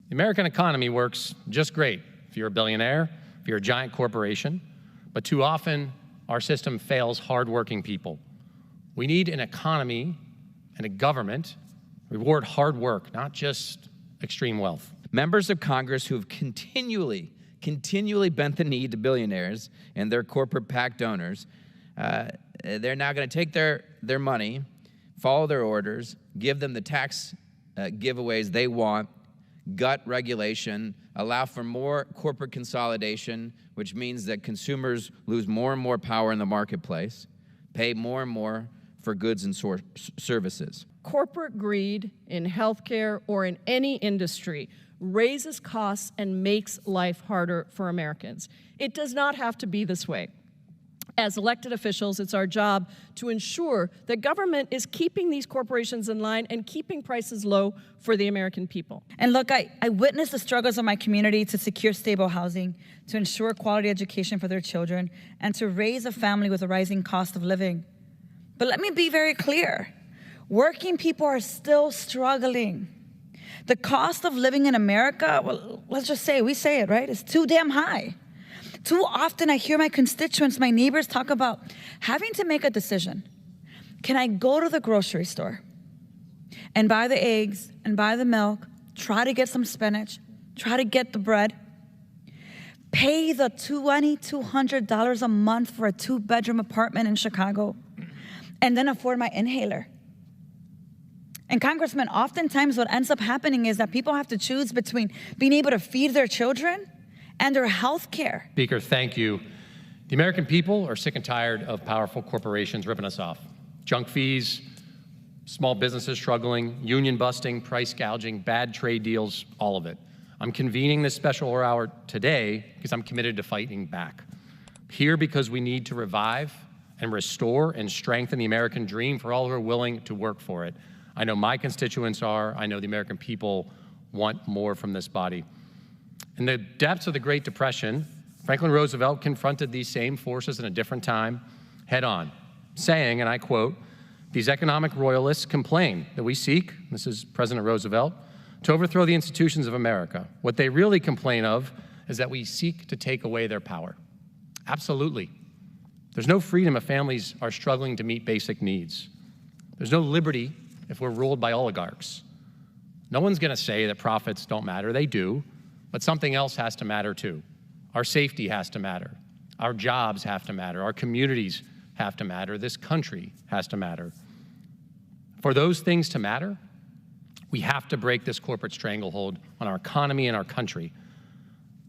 The American economy works just great if you're a billionaire, if you're a giant corporation, but too often our system fails hardworking people. We need an economy and a government reward hard work, not just extreme wealth. Members of Congress who have continually bent the knee to billionaires and their corporate PAC donors, they're now going to take their money, follow their orders, give them the tax giveaways they want, gut regulation, allow for more corporate consolidation, which means that consumers lose more and more power in the marketplace, pay more and more for goods and services. Corporate greed in healthcare or in any industry raises costs and makes life harder for Americans. It does not have to be this way. As elected officials, it's our job to ensure that government is keeping these corporations in line and keeping prices low for the American people. And look, I witnessed the struggles of my community to secure stable housing, to ensure quality education for their children, and to raise a family with a rising cost of living. But let me be very clear. Working people are still struggling. The cost of living in America, well, let's just say, we say it, right? It's too damn high. Too often I hear my constituents, my neighbors talk about having to make a decision. Can I go to the grocery store and buy the eggs and buy the milk, try to get some spinach, try to get the bread, pay the $2,200 a month for a 2-bedroom apartment in Chicago, and then afford my inhaler? And Congressman, oftentimes what ends up happening is that people have to choose between being able to feed their children and their health care. Speaker, thank you. The American people are sick and tired of powerful corporations ripping us off. Junk fees, small businesses struggling, union busting, price gouging, bad trade deals, all of it. I'm convening this special hour today because I'm committed to fighting back. Here because we need to revive and restore and strengthen the American dream for all who are willing to work for it. I know my constituents are. I know the American people want more from this body. In the depths of the Great Depression, Franklin Roosevelt confronted these same forces in a different time head on, saying, and I quote, "These economic royalists complain that we seek," this is President Roosevelt, "to overthrow the institutions of America. What they really complain of is that we seek to take away their power." Absolutely. There's no freedom if families are struggling to meet basic needs. There's no liberty if we're ruled by oligarchs. No one's going to say that profits don't matter. They do. But something else has to matter too. Our safety has to matter. Our jobs have to matter. Our communities have to matter. This country has to matter. For those things to matter, we have to break this corporate stranglehold on our economy and our country.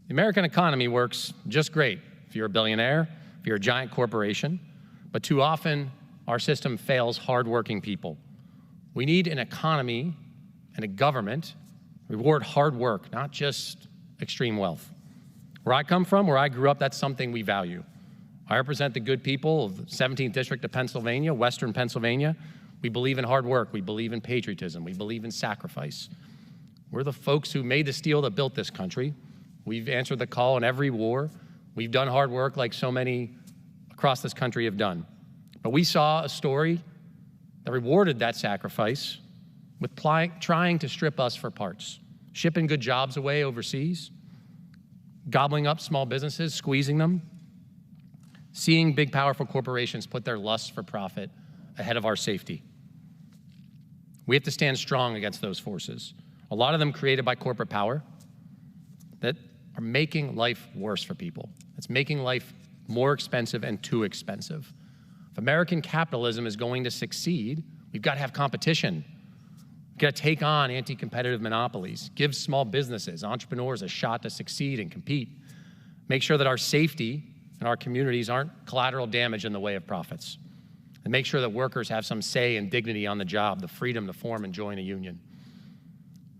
The American economy works just great if you're a billionaire, if you're a giant corporation, but too often our system fails hardworking people. We need an economy and a government reward hard work, not just extreme wealth. Where I come from, where I grew up, that's something we value. I represent the good people of the 17th District of Pennsylvania, Western Pennsylvania. We believe in hard work. We believe in patriotism. We believe in sacrifice. We're the folks who made the steel that built this country. We've answered the call in every war. We've done hard work like so many across this country have done. But we saw a story that rewarded that sacrifice with trying to strip us for parts, shipping good jobs away overseas, gobbling up small businesses, squeezing them, seeing big, powerful corporations put their lust for profit ahead of our safety. We have to stand strong against those forces, a lot of them created by corporate power, that are making life worse for people. It's making life more expensive and too expensive. If American capitalism is going to succeed, we've got to have competition. We've got to take on anti-competitive monopolies, give small businesses, entrepreneurs a shot to succeed and compete, make sure that our safety and our communities aren't collateral damage in the way of profits, and make sure that workers have some say and dignity on the job, the freedom to form and join a union.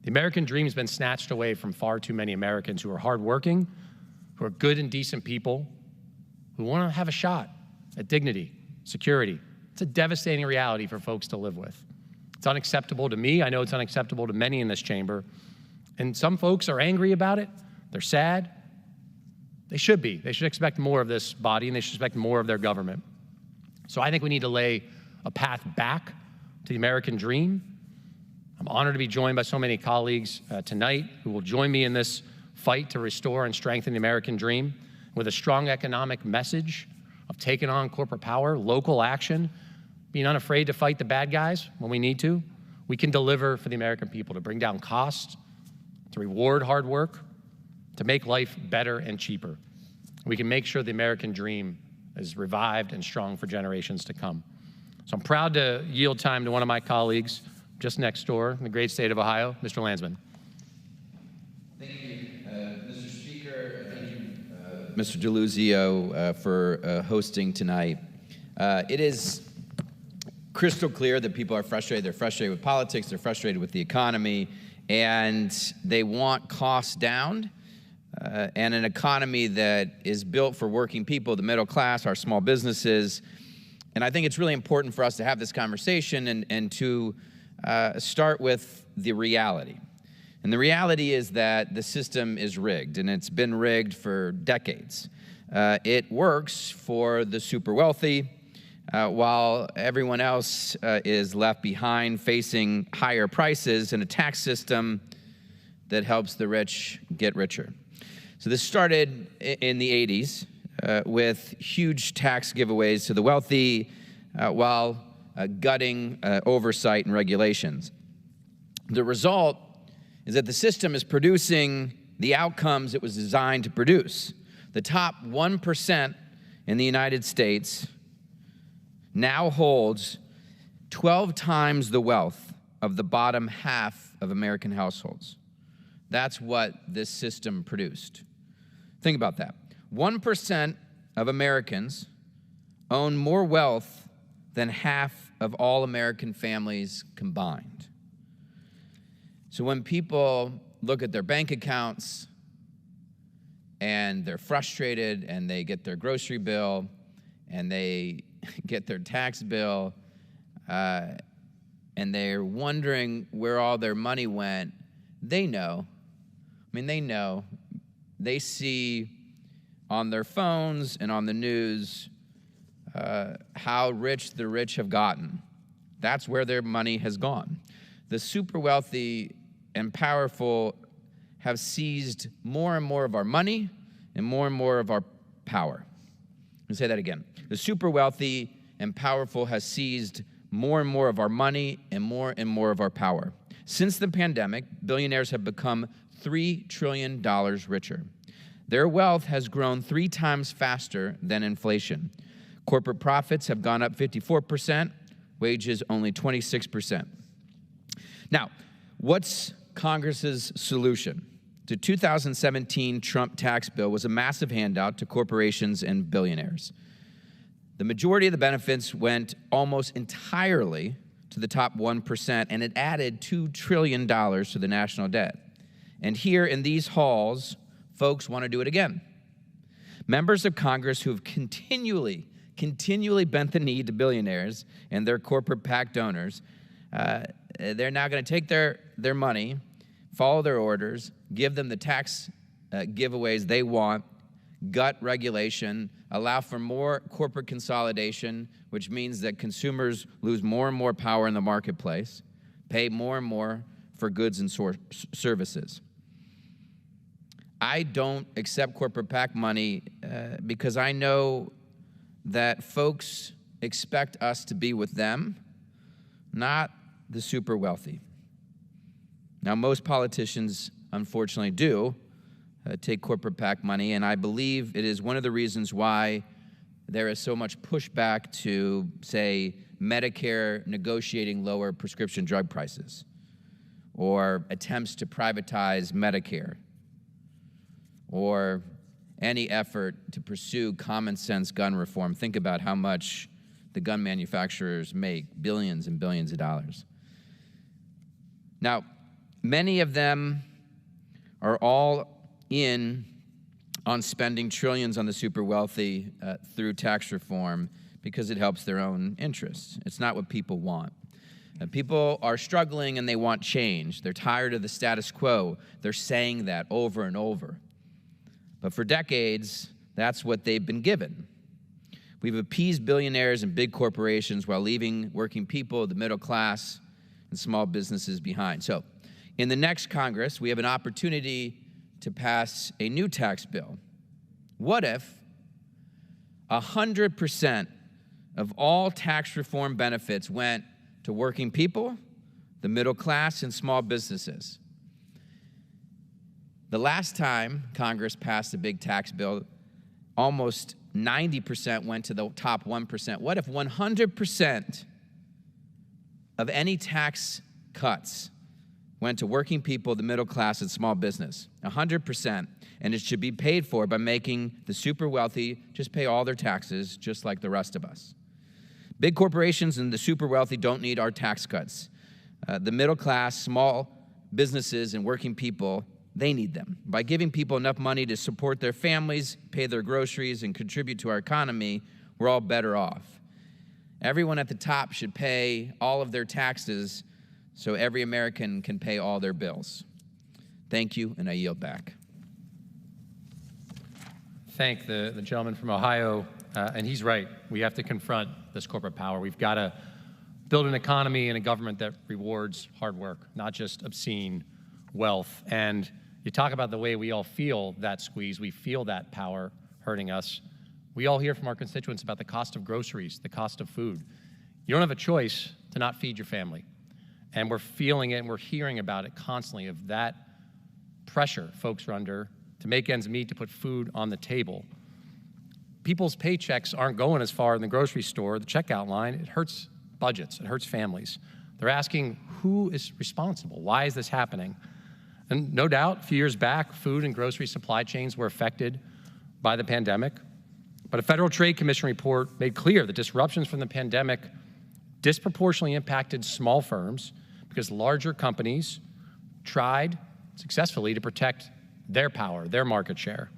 The American dream has been snatched away from far too many Americans who are hardworking, who are good and decent people, who want to have a shot at dignity, security. It's a devastating reality for folks to live with. It's unacceptable to me. I know it's unacceptable to many in this chamber. And some folks are angry about it. They're sad. They should be. They should expect more of this body, and they should expect more of their government. So I think we need to lay a path back to the American dream. I'm honored to be joined by so many colleagues tonight who will join me in this fight to restore and strengthen the American dream with a strong economic message of taking on corporate power, local action, being unafraid to fight the bad guys when we need to. We can deliver for the American people to bring down costs, to reward hard work, to make life better and cheaper. We can make sure the American dream is revived and strong for generations to come. So I'm proud to yield time to one of my colleagues just next door in the great state of Ohio, Mr. Landsman. Thank you, Mr. Speaker. Thank you, Mr. DeLuzio, for hosting tonight. It is crystal clear that people are frustrated. They're frustrated with politics. They're frustrated with the economy. And they want costs down and an economy that is built for working people, the middle class, our small businesses. And I think it's really important for us to have this conversation and to start with the reality. And the reality is that the system is rigged, and it's been rigged for decades. It works for the super wealthy, while everyone else is left behind facing higher prices and a tax system that helps the rich get richer. So this started in the 80s with huge tax giveaways to the wealthy while gutting oversight and regulations. The result is that the system is producing the outcomes it was designed to produce. The top 1% in the United States now holds 12 times the wealth of the bottom half of American households. That's what this system produced. Think about that. 1% of Americans own more wealth than half of all American families combined. So when people look at their bank accounts and they're frustrated and they get their grocery bill and they get their tax bill and they're wondering where all their money went, they know. They know. They see on their phones and on the news how rich the rich have gotten. That's where their money has gone. The super wealthy and powerful have seized more and more of our money and more of our power. Let me say that again. The super wealthy and powerful has seized more and more of our money and more of our power. Since the pandemic, billionaires have become $3 trillion richer. Their wealth has grown 3 times faster than inflation. Corporate profits have gone up 54%, wages only 26%. Now, what's Congress's solution? The 2017 Trump tax bill was a massive handout to corporations and billionaires. The majority of the benefits went almost entirely to the top 1%, and it added $2 trillion to the national debt. And here in these halls, folks want to do it again. Members of Congress who have continually bent the knee to billionaires and their corporate PAC donors, they're now going to take their money, follow their orders, give them the tax giveaways they want, gut regulation, allow for more corporate consolidation, which means that consumers lose more and more power in the marketplace, pay more and more for goods and services. I don't accept corporate PAC money because I know that folks expect us to be with them, not the super wealthy. Now, most politicians, unfortunately, do take corporate PAC money, and I believe it is one of the reasons why there is so much pushback to, say, Medicare negotiating lower prescription drug prices, or attempts to privatize Medicare, or any effort to pursue common sense gun reform. Think about how much the gun manufacturers make, billions and billions of dollars. Now, many of them are all in on spending trillions on the super wealthy through tax reform because it helps their own interests. It's not what people want. People are struggling and they want change. They're tired of the status quo. They're saying that over and over. But for decades, that's what they've been given. We've appeased billionaires and big corporations while leaving working people, the middle class, and small businesses behind. So, in the next Congress, we have an opportunity to pass a new tax bill. What if 100% of all tax reform benefits went to working people, the middle class, and small businesses? The last time Congress passed a big tax bill, almost 90% went to the top 1%. What if 100% of any tax cuts went to working people, the middle class, and small business? 100%. And it should be paid for by making the super wealthy just pay all their taxes just like the rest of us. Big corporations and the super wealthy don't need our tax cuts. The middle class, small businesses, and working people, they need them. By giving people enough money to support their families, pay their groceries, and contribute to our economy, we're all better off. Everyone at the top should pay all of their taxes so every American can pay all their bills. Thank you, and I yield back. Thank the gentleman from Ohio, and he's right. We have to confront this corporate power. We've got to build an economy and a government that rewards hard work, not just obscene wealth. And you talk about the way we all feel that squeeze. We feel that power hurting us. We all hear from our constituents about the cost of groceries, the cost of food. You don't have a choice to not feed your family. And we're feeling it and we're hearing about it constantly, of that pressure folks are under to make ends meet, to put food on the table. People's paychecks aren't going as far in the grocery store, the checkout line. It hurts budgets, it hurts families. They're asking, who is responsible? Why is this happening? And no doubt, a few years back, food and grocery supply chains were affected by the pandemic. But a Federal Trade Commission report made clear that disruptions from the pandemic disproportionately impacted small firms because larger companies tried successfully to protect their power, their market share.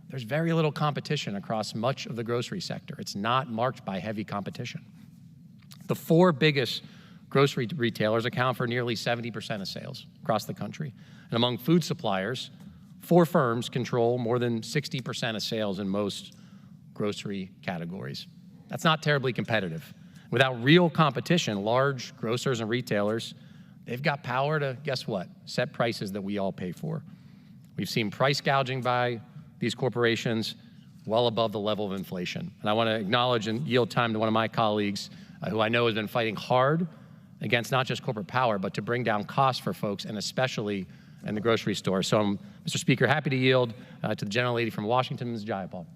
There's very little competition across much of the grocery sector. It's not marked by heavy competition. The four biggest grocery retailers account for nearly 70% of sales across the country. And among food suppliers, four firms control more than 60% of sales in most grocery categories. That's not terribly competitive. Without real competition, large grocers and retailers, they've got power to, guess what, set prices that we all pay for. We've seen price gouging by these corporations well above the level of inflation. And I want to acknowledge and yield time to one of my colleagues who I know has been fighting hard against not just corporate power, but to bring down costs for folks, and especially in the grocery store. So I'm, Mr. Speaker, happy to yield to the gentlelady from Washington, Ms. Jayapal.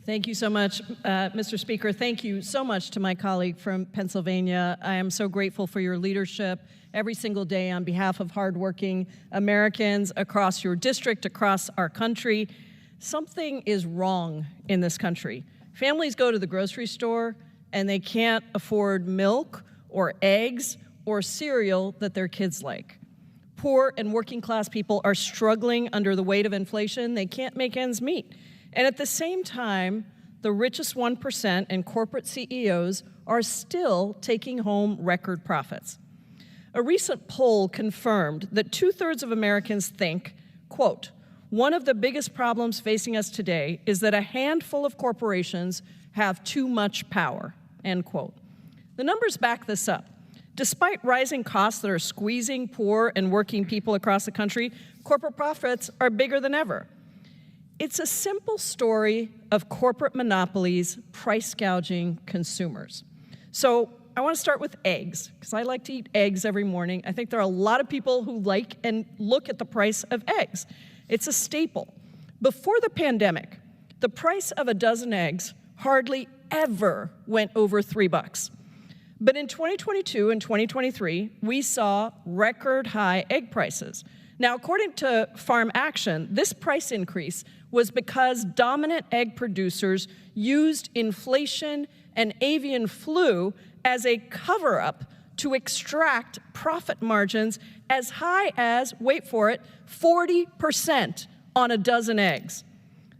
Thank you so much, Mr. Speaker. Thank you so much to my colleague from Pennsylvania. I am so grateful for your leadership every single day on behalf of hardworking Americans across your district, across our country. Something is wrong in this country. Families go to the grocery store and they can't afford milk or eggs or cereal that their kids like. Poor and working class people are struggling under the weight of inflation. They can't make ends meet. And at the same time, the richest 1% and corporate CEOs are still taking home record profits. A recent poll confirmed that 2/3 of Americans think, quote, one of the biggest problems facing us today is that a handful of corporations have too much power, end quote. The numbers back this up. Despite rising costs that are squeezing poor and working people across the country, corporate profits are bigger than ever. It's a simple story of corporate monopolies price gouging consumers. So I want to start with eggs, because I like to eat eggs every morning. I think there are a lot of people who like and look at the price of eggs. It's a staple. Before the pandemic, the price of a dozen eggs hardly ever went over $3. But in 2022 and 2023, we saw record high egg prices. Now, according to Farm Action, this price increase was because dominant egg producers used inflation and avian flu as a cover-up to extract profit margins as high as, wait for it, 40% on a dozen eggs.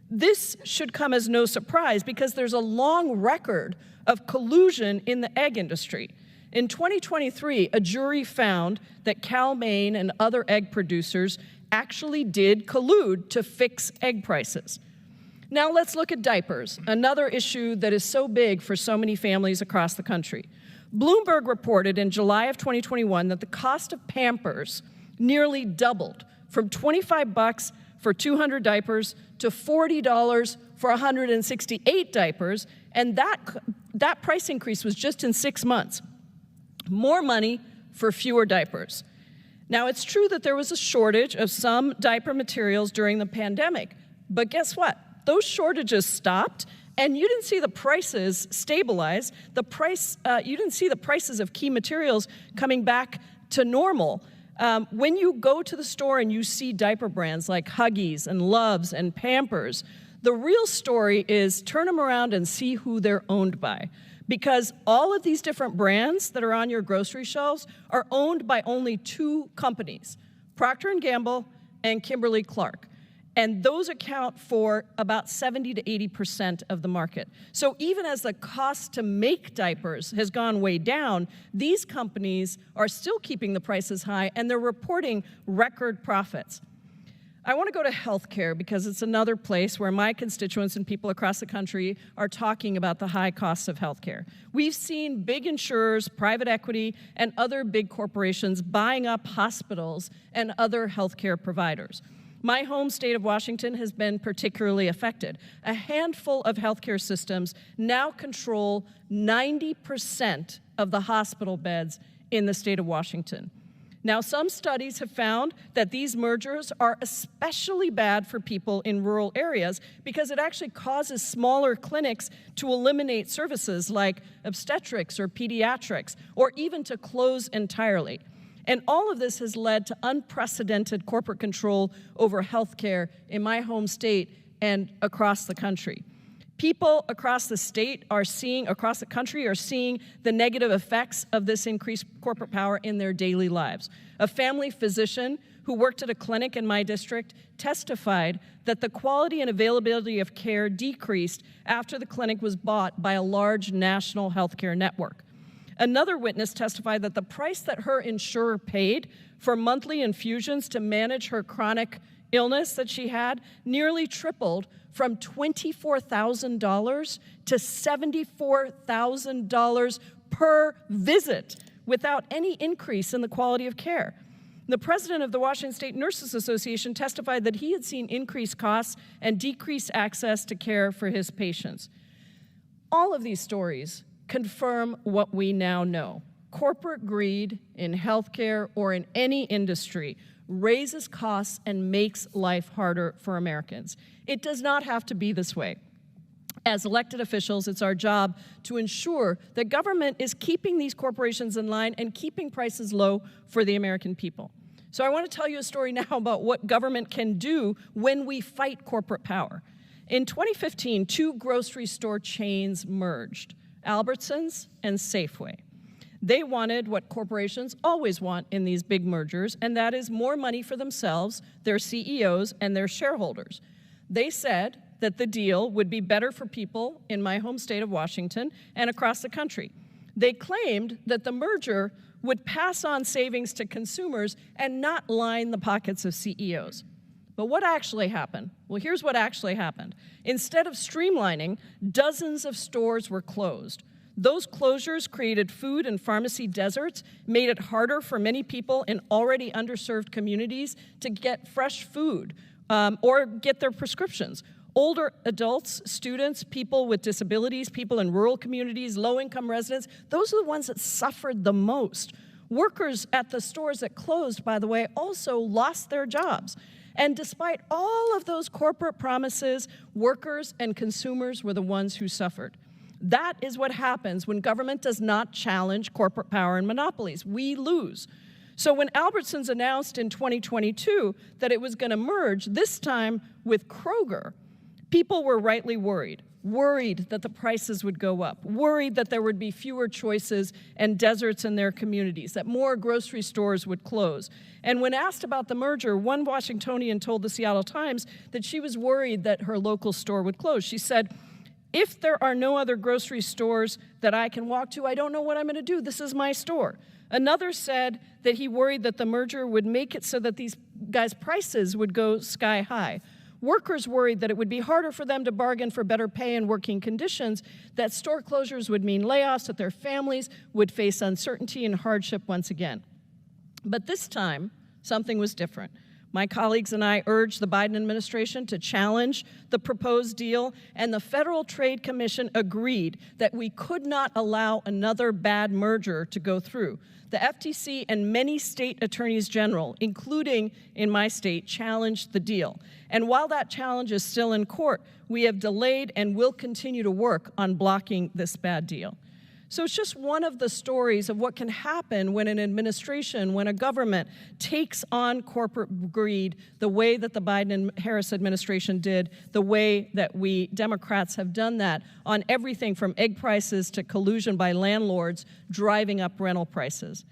This should come as no surprise because there's a long record of collusion in the egg industry. In 2023, a jury found that Cal-Maine and other egg producers actually did collude to fix egg prices. Now let's look at diapers, another issue that is so big for so many families across the country. Bloomberg reported in July of 2021 that the cost of Pampers nearly doubled from $25 for 200 diapers to $40 for 168 diapers, and that price increase was just in 6 months. More money for fewer diapers. Now, it's true that there was a shortage of some diaper materials during the pandemic, but guess what? Those shortages stopped, and you didn't see the prices stabilize. You didn't see the prices of key materials coming back to normal. When you go to the store and you see diaper brands like Huggies and Loves and Pampers, the real story is turn them around and see who they're owned by. Because all of these different brands that are on your grocery shelves are owned by only 2 companies, Procter & Gamble and Kimberly-Clark. And those account for about 70 to 80% of the market. So even as the cost to make diapers has gone way down, these companies are still keeping the prices high, and they're reporting record profits. I want to go to healthcare because it's another place where my constituents and people across the country are talking about the high costs of healthcare. We've seen big insurers, private equity, and other big corporations buying up hospitals and other healthcare providers. My home state of Washington has been particularly affected. A handful of healthcare systems now control 90% of the hospital beds in the state of Washington. Now, some studies have found that these mergers are especially bad for people in rural areas because it actually causes smaller clinics to eliminate services like obstetrics or pediatrics, or even to close entirely. And all of this has led to unprecedented corporate control over healthcare in my home state and across the country. People across the country are seeing the negative effects of this increased corporate power in their daily lives. A family physician who worked at a clinic in my district testified that the quality and availability of care decreased after the clinic was bought by a large national healthcare network. Another witness testified that the price that her insurer paid for monthly infusions to manage her chronic illness that she had nearly tripled from $24,000 to $74,000 per visit without any increase in the quality of care. The president of the Washington State Nurses Association testified that he had seen increased costs and decreased access to care for his patients. All of these stories confirm what we now know. Corporate greed in healthcare or in any industry raises costs and makes life harder for Americans. It does not have to be this way. As elected officials, it's our job to ensure that government is keeping these corporations in line and keeping prices low for the American people. So I want to tell you a story now about what government can do when we fight corporate power. In 2015, 2 grocery store chains merged, Albertsons and Safeway. They wanted what corporations always want in these big mergers, and that is more money for themselves, their CEOs, and their shareholders. They said that the deal would be better for people in my home state of Washington and across the country. They claimed that the merger would pass on savings to consumers and not line the pockets of CEOs. But what actually happened? Well, here's what actually happened. Instead of streamlining, dozens of stores were closed. Those closures created food and pharmacy deserts, made it harder for many people in already underserved communities to get fresh food or get their prescriptions. Older adults, students, people with disabilities, people in rural communities, low-income residents, those are the ones that suffered the most. Workers at the stores that closed, by the way, also lost their jobs. And despite all of those corporate promises, workers and consumers were the ones who suffered. That is what happens when government does not challenge corporate power and monopolies. We lose. So when Albertsons announced in 2022 that it was going to merge, this time with Kroger, people were rightly worried that the prices would go up, worried that there would be fewer choices and deserts in their communities, that more grocery stores would close. And when asked about the merger, one Washingtonian told the Seattle Times that she was worried that her local store would close. She said, "If there are no other grocery stores that I can walk to, I don't know what I'm going to do. This is my store." Another said that he worried that the merger would make it so that these guys' prices would go sky high. Workers worried that it would be harder for them to bargain for better pay and working conditions, that store closures would mean layoffs, that their families would face uncertainty and hardship once again. But this time, something was different. My colleagues and I urged the Biden administration to challenge the proposed deal, and the Federal Trade Commission agreed that we could not allow another bad merger to go through. The FTC and many state attorneys general, including in my state, challenged the deal. And while that challenge is still in court, we have delayed and will continue to work on blocking this bad deal. So it's just one of the stories of what can happen when an administration, when a government takes on corporate greed the way that the Biden and Harris administration did, the way that we Democrats have done that on everything from egg prices to collusion by landlords driving up rental prices.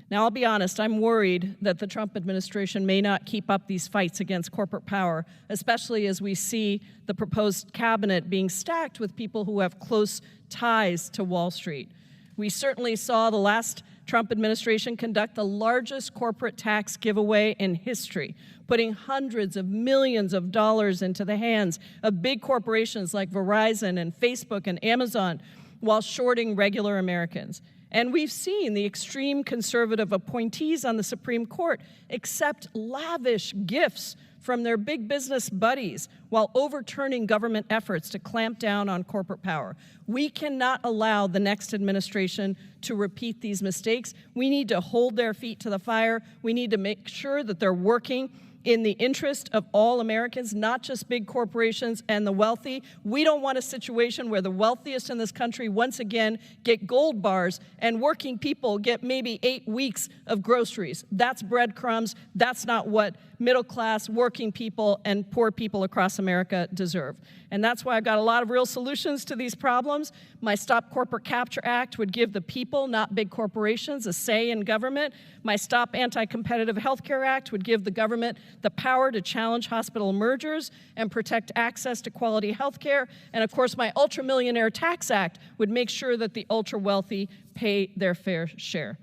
Now, I'll be honest, I'm worried that the Trump administration may not keep up these fights against corporate power, especially as we see the proposed cabinet being stacked with people who have close ties to Wall Street. We certainly saw the last Trump administration conduct the largest corporate tax giveaway in history, putting hundreds of millions of dollars into the hands of big corporations like Verizon and Facebook and Amazon while shorting regular Americans. And we've seen the extreme conservative appointees on the Supreme Court accept lavish gifts from their big business buddies while overturning government efforts to clamp down on corporate power. We cannot allow the next administration to repeat these mistakes. We need to hold their feet to the fire. We need to make sure that they're working in the interest of all Americans, not just big corporations and the wealthy. We don't want a situation where the wealthiest in this country once again get gold bars and working people get maybe 8 weeks of groceries. That's breadcrumbs. That's not what middle class, working people, and poor people across America deserve. And that's why I've got a lot of real solutions to these problems. My Stop Corporate Capture Act would give the people, not big corporations, a say in government. My Stop Anti-Competitive Healthcare Act would give the government the power to challenge hospital mergers and protect access to quality health care. And of course, my Ultra-Millionaire Tax Act would make sure that the ultra-wealthy pay their fair share.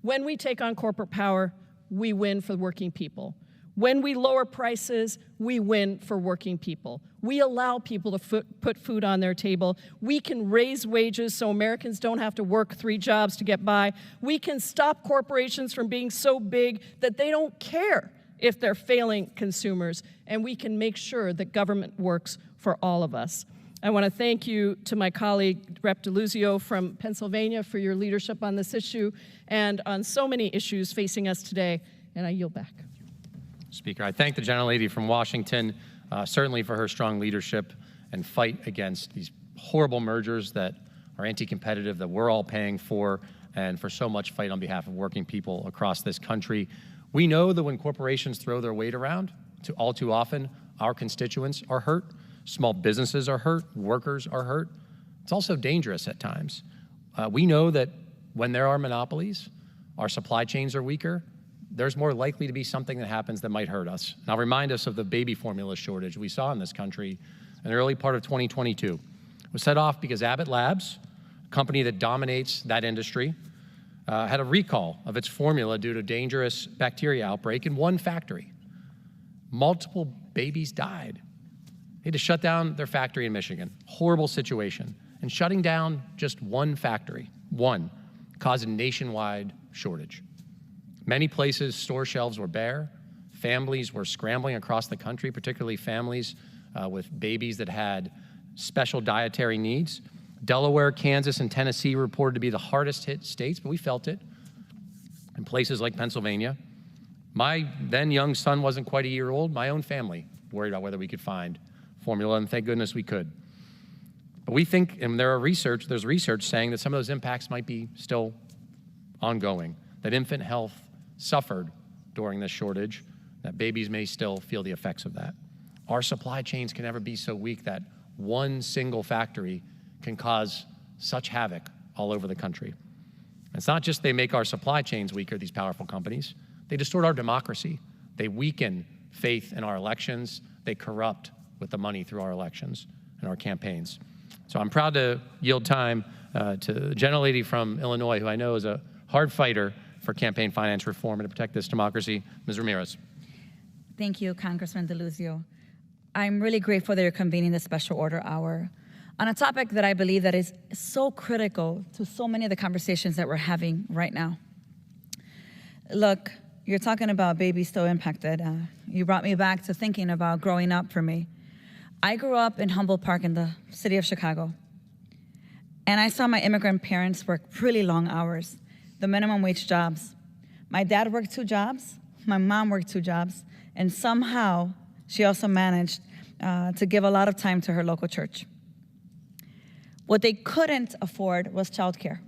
When we take on corporate power, we win for working people. When we lower prices, we win for working people. We allow people to put food on their table. We can raise wages so Americans don't have to work 3 jobs to get by. We can stop corporations from being so big that they don't care if they're failing consumers. And we can make sure that government works for all of us. I want to thank you to my colleague, Rep. DeLuzio from Pennsylvania, for your leadership on this issue and on so many issues facing us today. And I yield back. Speaker, I thank the gentlelady from Washington, certainly for her strong leadership and fight against these horrible mergers that are anti-competitive, that we're all paying for, and for so much fight on behalf of working people across this country. We know that when corporations throw their weight around, all too often, our constituents are hurt, small businesses are hurt, workers are hurt. It's also dangerous at times. We know that when there are monopolies, our supply chains are weaker, there's more likely to be something that happens that might hurt us. And I'll remind us of the baby formula shortage we saw in this country in the early part of 2022. It was set off because Abbott Labs, a company that dominates that industry, had a recall of its formula due to dangerous bacteria outbreak in one factory. Multiple babies died. They had to shut down their factory in Michigan. Horrible situation. And shutting down just one factory, caused a nationwide shortage. Many places, store shelves were bare. Families were scrambling across the country, particularly families with babies that had special dietary needs. Delaware, Kansas, and Tennessee reported to be the hardest hit states, but we felt it. In places like Pennsylvania, my then young son wasn't quite a year old. My own family worried about whether we could find formula, and thank goodness we could. But we think, and there's research saying that some of those impacts might be still ongoing, that infant health suffered during this shortage, that babies may still feel the effects of that. Our supply chains can never be so weak that one single factory can cause such havoc all over the country. It's not just they make our supply chains weaker, these powerful companies, they distort our democracy. They weaken faith in our elections. They corrupt with the money through our elections and our campaigns. So I'm proud to yield time to the gentlelady from Illinois, who I know is a hard fighter for campaign finance reform and to protect this democracy, Ms. Ramirez. Thank you, Congressman DeLuzio. I'm really grateful that you're convening this special order hour on a topic that I believe that is so critical to so many of the conversations that we're having right now. Look, you're talking about babies still impacted. You brought me back to thinking about growing up for me. I grew up in Humboldt Park in the city of Chicago. And I saw my immigrant parents work really long hours, the minimum wage jobs. My dad worked 2 jobs, my mom worked 2 jobs, and somehow she also managed to give a lot of time to her local church. What they couldn't afford was childcare.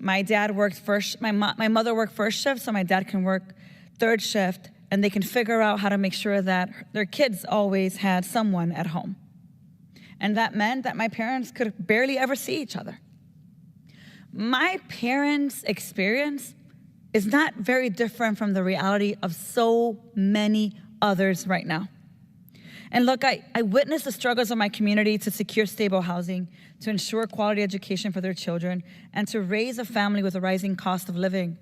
My dad worked my mother worked first shift, so my dad can work 3rd shift, and they can figure out how to make sure that their kids always had someone at home. And that meant that my parents could barely ever see each other. My parents' experience is not very different from the reality of so many others right now. And look, I witnessed the struggles of my community to secure stable housing, to ensure quality education for their children, and to raise a family with a rising cost of living.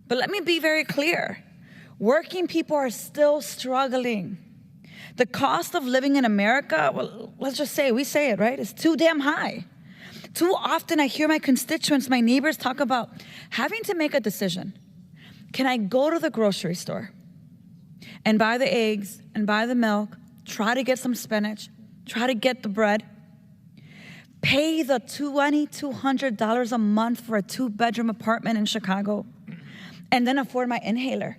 But let me be very clear. Working people are still struggling. The cost of living in America, well, let's just say, we say it, right? It's too damn high. Too often I hear my constituents, my neighbors talk about having to make a decision. Can I go to the grocery store and buy the eggs and buy the milk, try to get some spinach, try to get the bread, pay the $2,200 a month for a 2-bedroom apartment in Chicago, and then afford my inhaler?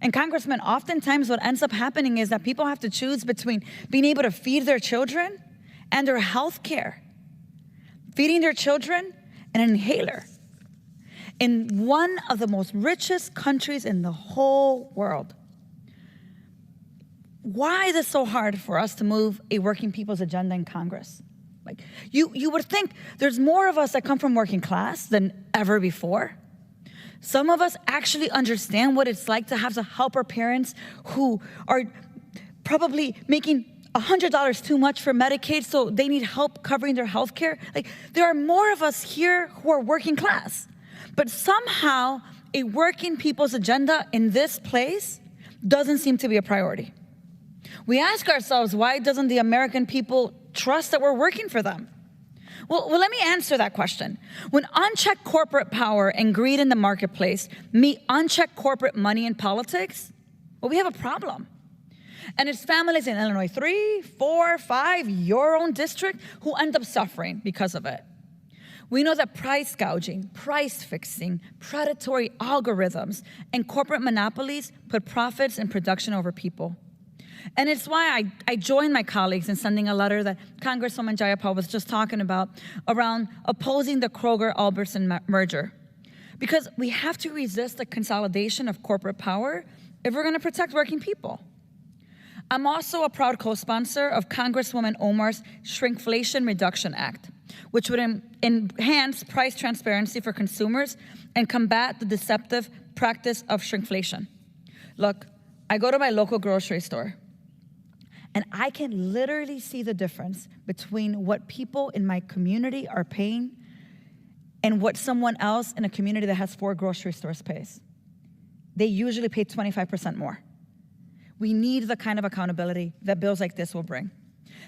And Congressman, oftentimes what ends up happening is that people have to choose between being able to feed their children and their health care. Feeding their children and an inhaler. In one of the most richest countries in the whole world. Why is it so hard for us to move a working people's agenda in Congress? Like, you would think there's more of us that come from working class than ever before. Some of us actually understand what it's like to have to help our parents who are probably making $100 too much for Medicaid, so they need help covering their health care. Like, there are more of us here who are working class. But somehow, a working people's agenda in this place doesn't seem to be a priority. We ask ourselves, why doesn't the American people trust that we're working for them? Well, let me answer that question. When unchecked corporate power and greed in the marketplace meet unchecked corporate money in politics, well, we have a problem. And it's families in Illinois 3, 4, 5, your own district, who end up suffering because of it. We know that price gouging, price fixing, predatory algorithms, and corporate monopolies put profits and production over people. And it's why I joined my colleagues in sending a letter that Congresswoman Jayapal was just talking about around opposing the Kroger-Albertson merger. Because we have to resist the consolidation of corporate power if we're going to protect working people. I'm also a proud co-sponsor of Congresswoman Omar's Shrinkflation Reduction Act, which would enhance price transparency for consumers and combat the deceptive practice of shrinkflation. Look, I go to my local grocery store, and I can literally see the difference between what people in my community are paying and what someone else in a community that has 4 grocery stores pays. They usually pay 25% more. We need the kind of accountability that bills like this will bring.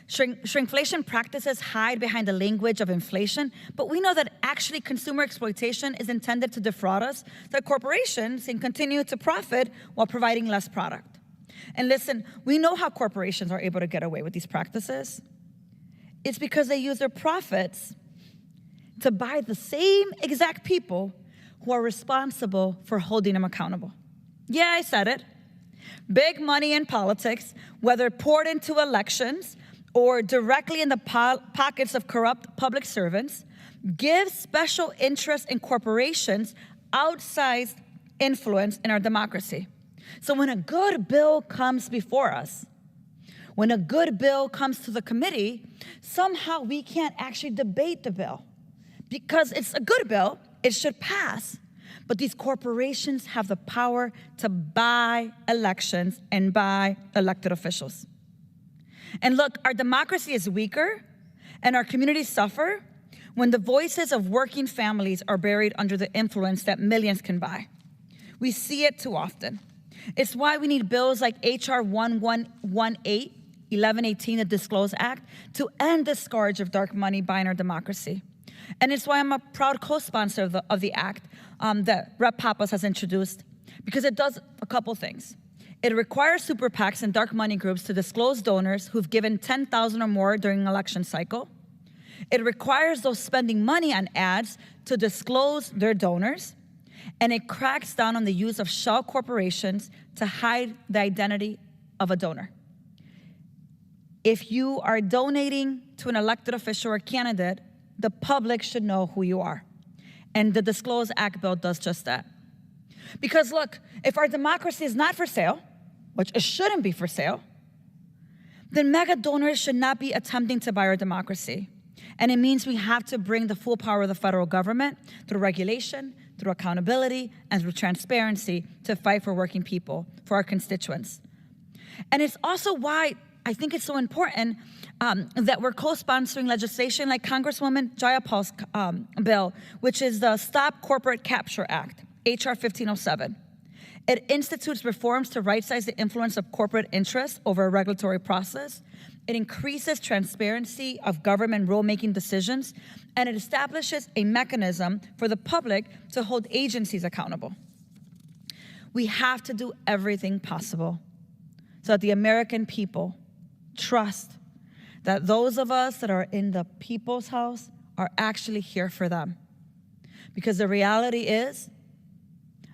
Shrinkflation practices hide behind the language of inflation, but we know that actually consumer exploitation is intended to defraud us, that corporations can continue to profit while providing less product. And listen, we know how corporations are able to get away with these practices. It's because they use their profits to buy the same exact people who are responsible for holding them accountable. Yeah, I said it. Big money in politics, whether poured into elections or directly in the pockets of corrupt public servants, gives special interests in corporations outsized influence in our democracy. So when a good bill comes before us, when a good bill comes to the committee, somehow we can't actually debate the bill. Because it's a good bill, it should pass. But these corporations have the power to buy elections and buy elected officials. And look, our democracy is weaker and our communities suffer when the voices of working families are buried under the influence that millions can buy. We see it too often. It's why we need bills like H.R. 1118, the Disclose Act, to end the scourge of dark money buying our democracy. And it's why I'm a proud co-sponsor of the act that Rep. Pappas has introduced, because it does a couple things. It requires super PACs and dark money groups to disclose donors who've given $10,000 or more during an election cycle. It requires those spending money on ads to disclose their donors. And it cracks down on the use of shell corporations to hide the identity of a donor. If you are donating to an elected official or candidate, the public should know who you are. And the Disclose Act bill does just that. Because look, if our democracy is not for sale, which it shouldn't be for sale, then mega donors should not be attempting to buy our democracy. And it means we have to bring the full power of the federal government through regulation, through accountability, and through transparency to fight for working people, for our constituents. And it's also why I think it's so important that we're co-sponsoring legislation like Congresswoman Jayapal's bill, which is the Stop Corporate Capture Act, H.R. 1507. It institutes reforms to right-size the influence of corporate interests over a regulatory process. It increases transparency of government rulemaking decisions, and it establishes a mechanism for the public to hold agencies accountable. We have to do everything possible so that the American people trust that those of us that are in the people's house are actually here for them. Because the reality is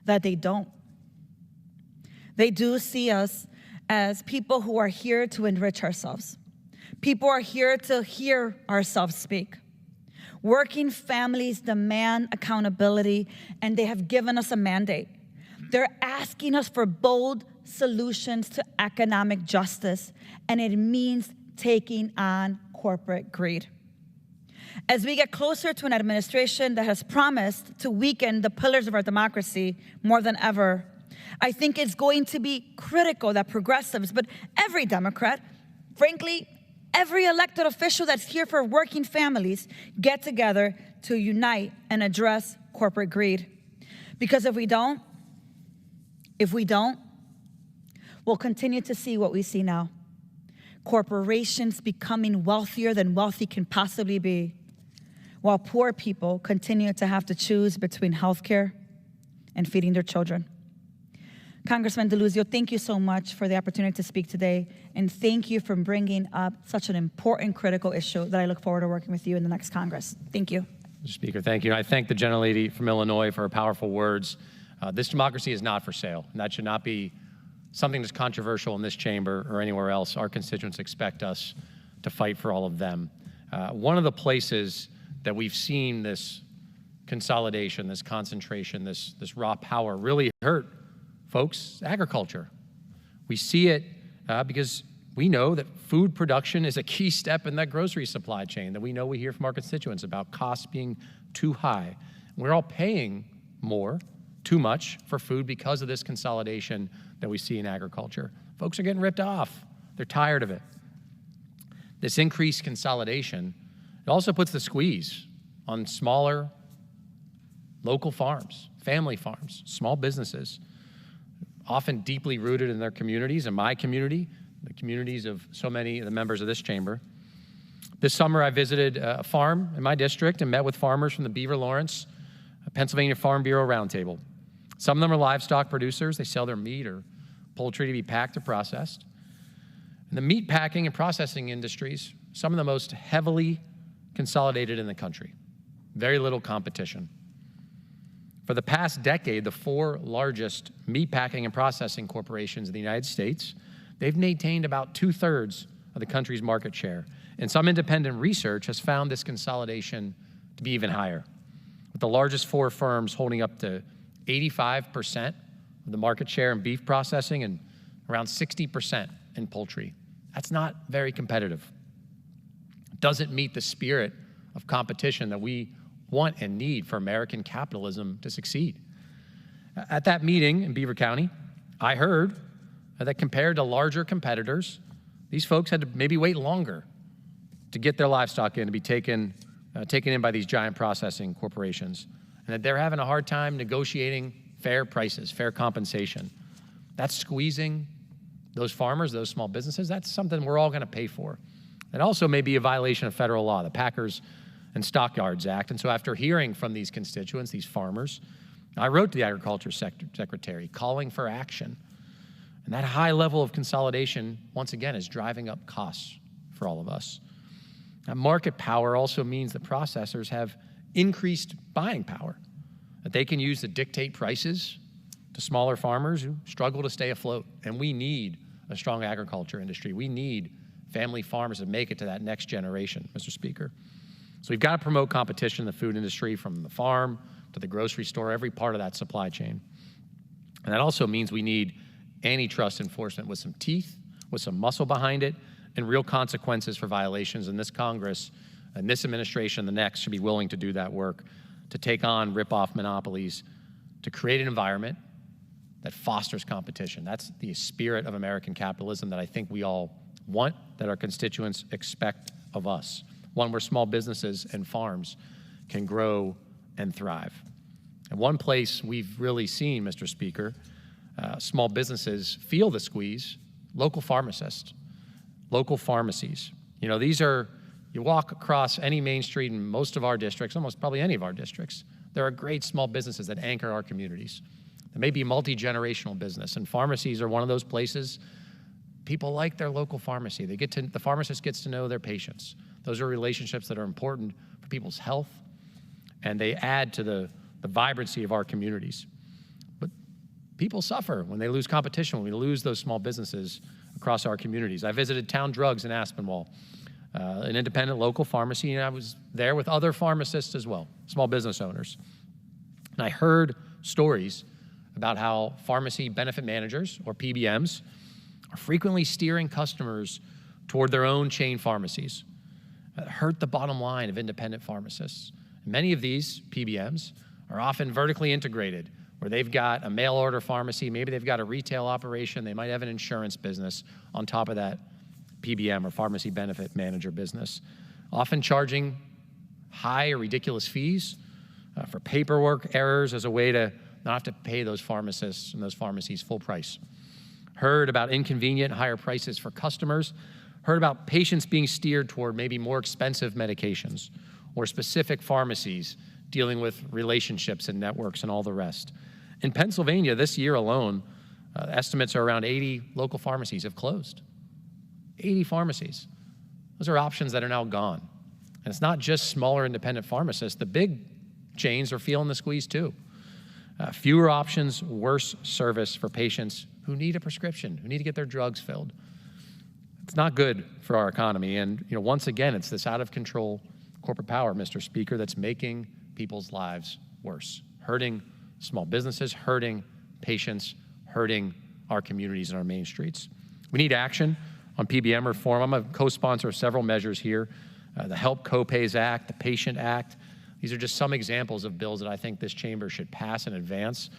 that they don't. They do see us as people who are here to enrich ourselves. People are here to hear ourselves speak. Working families demand accountability, and they have given us a mandate. They're asking us for bold solutions to economic justice, and it means taking on corporate greed. As we get closer to an administration that has promised to weaken the pillars of our democracy more than ever, I think it's going to be critical that progressives, but every Democrat, frankly, every elected official that's here for working families, get together to unite and address corporate greed. Because if we don't, we'll continue to see what we see now. Corporations becoming wealthier than wealthy can possibly be, while poor people continue to have to choose between healthcare and feeding their children. Congressman DeLuzio, thank you so much for the opportunity to speak today, and thank you for bringing up such an important, critical issue that I look forward to working with you in the next Congress. Thank you. Mr. Speaker, thank you. I thank the gentlelady from Illinois for her powerful words. This democracy is not for sale, and that should not be something that's controversial in this chamber or anywhere else. Our constituents expect us to fight for all of them. One of the places that we've seen this consolidation, this concentration, this raw power really hurt folks, agriculture. We see it because we know that food production is a key step in that grocery supply chain that we know we hear from our constituents about costs being too high. We're all paying more, too much, for food because of this consolidation that we see in agriculture. Folks are getting ripped off. They're tired of it. This increased consolidation, it also puts the squeeze on smaller local farms, family farms, small businesses, often deeply rooted in their communities, in my community, the communities of so many of the members of this chamber. This summer, I visited a farm in my district and met with farmers from the Beaver Lawrence, Pennsylvania Farm Bureau Roundtable. Some of them are livestock producers. They sell their meat or poultry to be packed or processed. And the meat packing and processing industries, some of the most heavily consolidated in the country. Very little competition. For the past decade, the 4 largest meat packing and processing corporations in the United States, they've maintained about 2/3 of the country's market share. And some independent research has found this consolidation to be even higher, with the largest 4 firms holding up to 85% of the market share in beef processing and around 60% in poultry. That's not very competitive. It doesn't meet the spirit of competition that we want and need for American capitalism to succeed. At that meeting in Beaver County, I heard that compared to larger competitors, these folks had to maybe wait longer to get their livestock in to be taken in by these giant processing corporations, and that they're having a hard time negotiating fair prices, fair compensation. That's squeezing those farmers, those small businesses. That's something we're all going to pay for. It also may be a violation of federal law, the Packers and Stockyards Act. And so after hearing from these constituents, these farmers, I wrote to the Agriculture Secretary calling for action. And that high level of consolidation, once again, is driving up costs for all of us. Now, market power also means that processors have increased buying power, that they can use to dictate prices to smaller farmers who struggle to stay afloat. And we need a strong agriculture industry. We need family farmers to make it to that next generation, Mr. Speaker. So we've got to promote competition in the food industry, from the farm to the grocery store, every part of that supply chain. And that also means we need antitrust enforcement with some teeth, with some muscle behind it, and real consequences for violations. And this Congress and this administration, the next, should be willing to do that work, to take on rip-off monopolies, to create an environment that fosters competition. That's the spirit of American capitalism that I think we all want, that our constituents expect of us. One where small businesses and farms can grow and thrive. And one place we've really seen, Mr. Speaker, small businesses feel the squeeze, local pharmacists, local pharmacies. You know, these are, you walk across any main street in most of our districts, almost probably any of our districts, there are great small businesses that anchor our communities. There may be multi-generational business, and pharmacies are one of those places. People like their local pharmacy. The pharmacist gets to know their patients. Those are relationships that are important for people's health, and they add to the vibrancy of our communities. But people suffer when they lose competition, when we lose those small businesses across our communities. I visited Town Drugs in Aspinwall, an independent local pharmacy, and I was there with other pharmacists as well, small business owners. And I heard stories about how pharmacy benefit managers, or PBMs, are frequently steering customers toward their own chain pharmacies. That hurt the bottom line of independent pharmacists. Many of these PBMs are often vertically integrated, where they've got a mail order pharmacy, maybe they've got a retail operation, they might have an insurance business on top of that PBM or pharmacy benefit manager business, often charging high or ridiculous fees for paperwork errors as a way to not have to pay those pharmacists and those pharmacies full price. Heard about inconvenient higher prices for customers, heard about patients being steered toward maybe more expensive medications, or specific pharmacies dealing with relationships and networks and all the rest. In Pennsylvania, this year alone, estimates are around 80 local pharmacies have closed. 80 pharmacies. Those are options that are now gone. And it's not just smaller independent pharmacists. The big chains are feeling the squeeze too. Fewer options, worse service for patients who need a prescription, who need to get their drugs filled. It's not good for our economy. And once again, it's this out of control corporate power, Mr. Speaker, that's making people's lives worse, hurting small businesses, hurting patients, hurting our communities and our main streets. We need action on PBM reform. I'm a co-sponsor of several measures here, the Help Co-Pays Act, the Patient Act. These are just some examples of bills that I think this chamber should pass in advance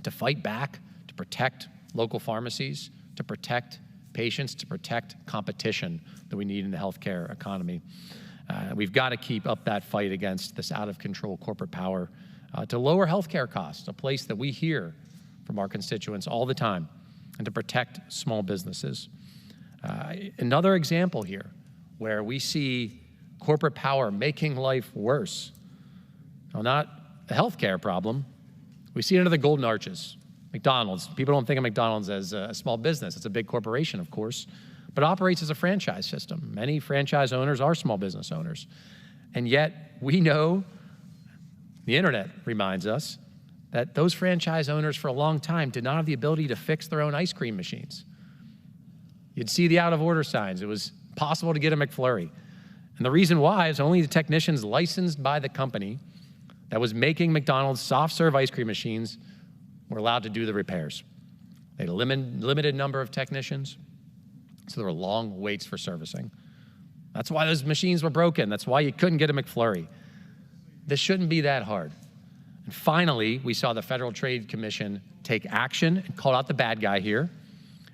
to fight back, to protect local pharmacies, to protect patients, to protect competition that we need in the healthcare economy. We've got to keep up that fight against this out-of-control corporate power to lower healthcare costs, a place that we hear from our constituents all the time, and to protect small businesses. Another example here where we see corporate power making life worse. Now, not a healthcare problem. We see it under the golden arches. McDonald's. People don't think of McDonald's as a small business. It's a big corporation, of course, but it operates as a franchise system. Many franchise owners are small business owners. And yet, we know, the internet reminds us, that those franchise owners for a long time did not have the ability to fix their own ice cream machines. You'd see the out-of-order signs. It was possible to get a McFlurry. And the reason why is only the technicians licensed by the company that was making McDonald's soft-serve ice cream machines were allowed to do the repairs. They had a limited number of technicians, so there were long waits for servicing. That's why those machines were broken. That's why you couldn't get a McFlurry. This shouldn't be that hard. And finally, we saw the Federal Trade Commission take action and call out the bad guy here.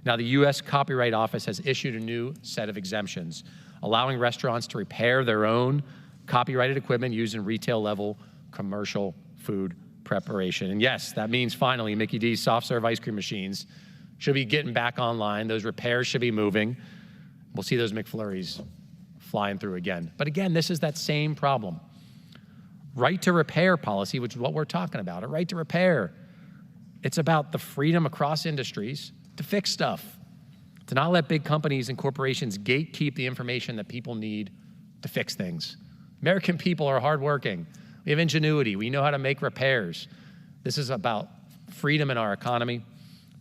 Now, the U.S. Copyright Office has issued a new set of exemptions, allowing restaurants to repair their own copyrighted equipment used in retail-level commercial food preparation. And yes, that means finally Mickey D's soft serve ice cream machines should be getting back online. Those repairs should be moving. We'll see those McFlurries flying through again. But again, this is that same problem. Right to repair policy, which is what we're talking about, a right to repair. It's about the freedom across industries to fix stuff, to not let big companies and corporations gatekeep the information that people need to fix things. American people are hardworking. We have ingenuity. We know how to make repairs. This is about freedom in our economy,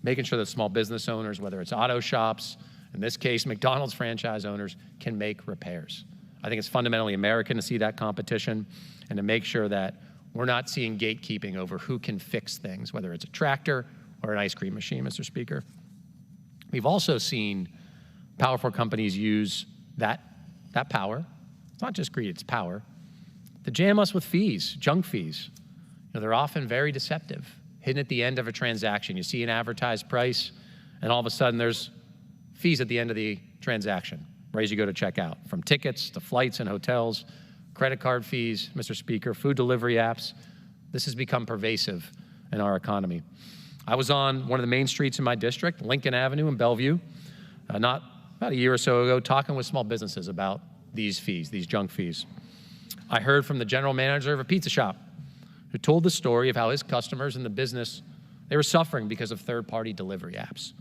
making sure that small business owners, whether it's auto shops, in this case, McDonald's franchise owners, can make repairs. I think it's fundamentally American to see that competition and to make sure that we're not seeing gatekeeping over who can fix things, whether it's a tractor or an ice cream machine, Mr. Speaker. We've also seen powerful companies use that power. It's not just greed, it's power, to jam us with fees, junk fees. They're often very deceptive, hidden at the end of a transaction. You see an advertised price, and all of a sudden there's fees at the end of the transaction, right as you go to check out, from tickets to flights and hotels, credit card fees, Mr. Speaker, food delivery apps. This has become pervasive in our economy. I was on one of the main streets in my district, Lincoln Avenue in Bellevue, about a year or so ago, talking with small businesses about these fees, these junk fees. I heard from the general manager of a pizza shop who told the story of how his customers in the business, they were suffering because of third-party delivery apps.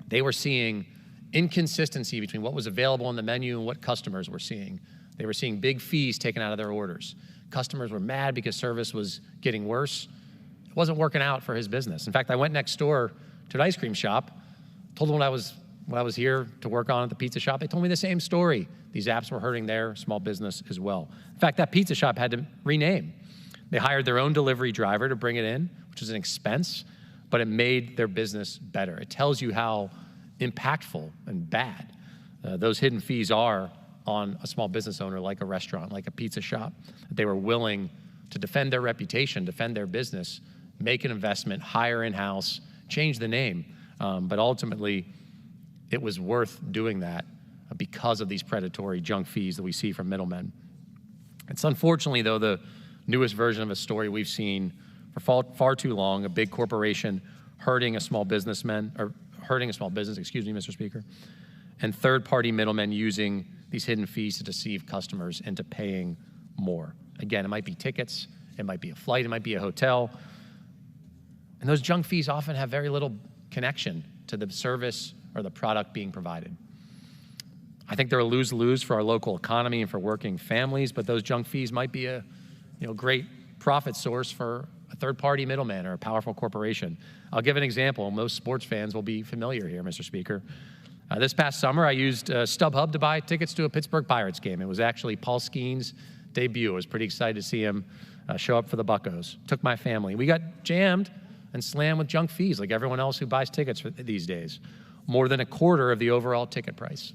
They were seeing inconsistency between what was available on the menu and what customers were seeing. They were seeing big fees taken out of their orders. Customers were mad because service was getting worse. It wasn't working out for his business. In fact, I went next door to an ice cream shop, told them what I was here to work on at the pizza shop. They told me the same story. These apps were hurting their small business as well. In fact, that pizza shop had to rename. They hired their own delivery driver to bring it in, which was an expense, but it made their business better. It tells you how impactful and bad those hidden fees are on a small business owner like a restaurant, like a pizza shop. They were willing to defend their reputation, defend their business, make an investment, hire in-house, change the name. But ultimately, it was worth doing that because of these predatory junk fees that we see from middlemen. It's unfortunately, though, the newest version of a story we've seen for far too long, a big corporation hurting a small business, Mr. Speaker, and third-party middlemen using these hidden fees to deceive customers into paying more. Again, it might be tickets, it might be a flight, it might be a hotel. And those junk fees often have very little connection to the service or the product being provided. I think they're a lose-lose for our local economy and for working families, but those junk fees might be a great profit source for a third-party middleman or a powerful corporation. I'll give an example. Most sports fans will be familiar here, Mr. Speaker. This past summer, I used StubHub to buy tickets to a Pittsburgh Pirates game. It was actually Paul Skeen's debut. I was pretty excited to see him show up for the Buccos. Took my family. We got jammed and slammed with junk fees like everyone else who buys tickets these days. More than a quarter of the overall ticket price.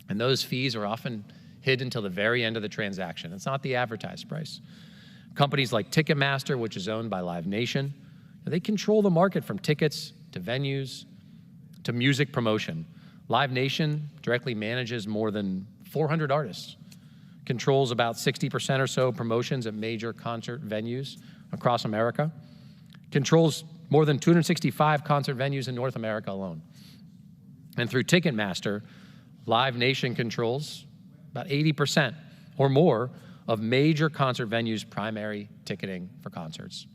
And those fees are often hidden until the very end of the transaction. It's not the advertised price. Companies like Ticketmaster, which is owned by Live Nation, they control the market from tickets to venues to music promotion. Live Nation directly manages more than 400 artists, controls about 60% or so promotions at major concert venues across America, controls more than 265 concert venues in North America alone. And through Ticketmaster, Live Nation controls about 80% or more of major concert venues' primary ticketing for concerts.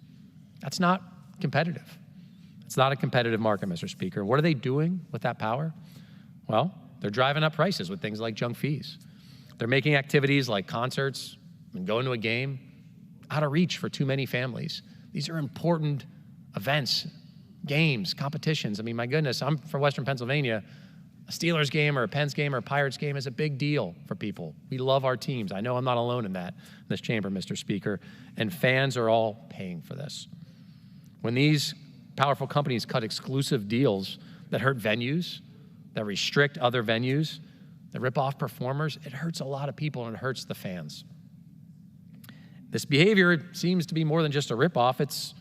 That's not competitive. It's not a competitive market, Mr. Speaker. What are they doing with that power? Well, they're driving up prices with things like junk fees. They're making activities like concerts and going to a game out of reach for too many families. These are important events, games, competitions. I mean, my goodness, I'm from Western Pennsylvania. A Steelers game or a Pens game or a Pirates game is a big deal for people. We love our teams. I know I'm not alone in that, in this chamber, Mr. Speaker, and fans are all paying for this. When these powerful companies cut exclusive deals that hurt venues, that restrict other venues, that rip off performers, it hurts a lot of people and it hurts the fans. This behavior seems to be more than just a ripoff, it's